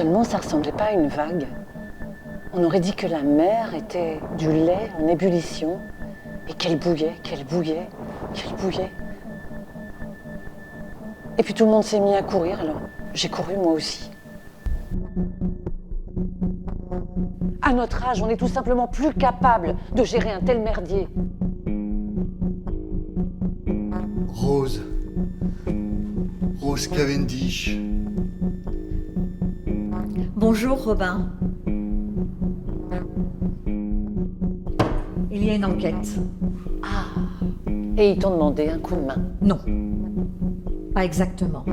Seulement, ça ressemblait pas à une vague. On aurait dit que la mer était du lait en ébullition et qu'elle bouillait, qu'elle bouillait, qu'elle bouillait. Et puis tout le monde s'est mis à courir, alors j'ai couru moi aussi. À notre âge, on est tout simplement plus capable de gérer un tel merdier. Rose. Rose Cavendish. Bonjour Robin. Il y a une enquête. Ah, et ils t'ont demandé un coup de main. Non, pas exactement.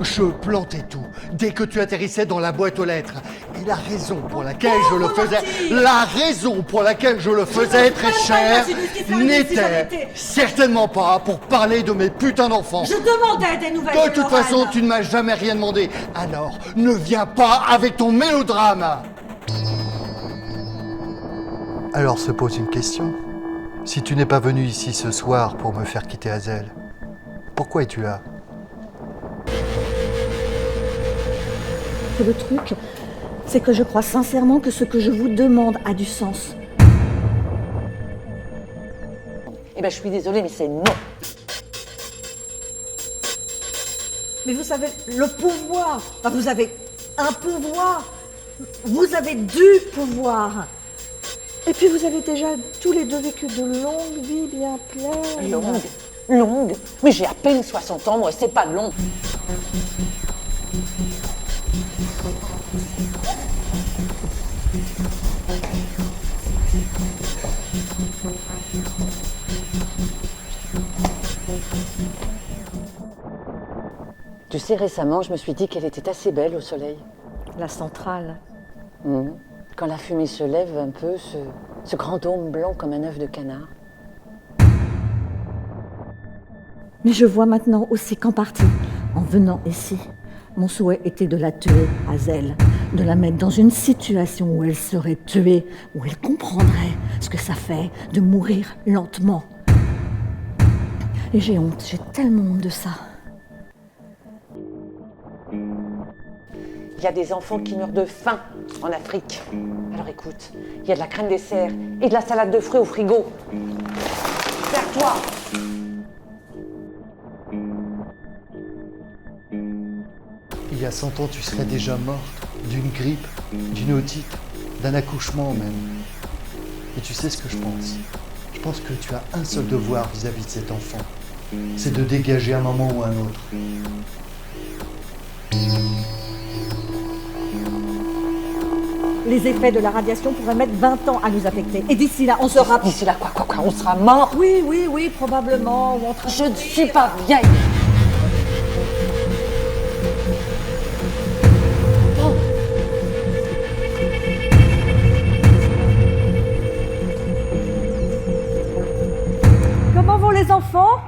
Je plantais tout dès que tu atterrissais dans la boîte aux lettres. Et la raison pour laquelle je le faisais, la raison pour laquelle je le faisais très cher, n'était certainement pas pour parler de mes putains d'enfants. Je demandais des nouvelles. De toute façon, tu ne m'as jamais rien demandé. Alors, ne viens pas avec ton mélodrame. Alors se pose une question. Si tu n'es pas venu ici ce soir pour me faire quitter Hazel, pourquoi es-tu là ? Le truc, c'est que je crois sincèrement que ce que je vous demande a du sens. Eh ben, je suis désolée, mais c'est non. Mais vous savez, le pouvoir, enfin, vous avez un pouvoir, vous avez du pouvoir. Et puis vous avez déjà tous les deux vécu de longues vies bien pleines. Longue. Mais j'ai à peine 60 ans, moi, c'est pas long. Tu sais, récemment, je me suis dit qu'elle était assez belle au soleil. La centrale. Quand la fumée se lève un peu, ce grand dôme blanc comme un œuf de canard. Mais je vois maintenant aussi qu'en partie, en venant ici, mon souhait était de la tuer, Hazel, de la mettre dans une situation où elle serait tuée, où elle comprendrait ce que ça fait de mourir lentement. Et j'ai honte, j'ai tellement honte de ça. Il y a des enfants qui meurent de faim en Afrique. Alors écoute, il y a de la crème dessert et de la salade de fruits au frigo. Serre-toi! Il y a 100 ans, tu serais déjà morte d'une grippe, d'une otite, d'un accouchement même. Et tu sais ce que je pense ? Je pense que tu as un seul devoir vis-à-vis de cet enfant. C'est de dégager un moment ou un autre. Les effets de la radiation pourraient mettre 20 ans à nous affecter. Et d'ici là, on sera... D'ici là, quoi, on sera mort. Oui, probablement. Ou en train... Je ne suis pas vieille. Comment vont les enfants ?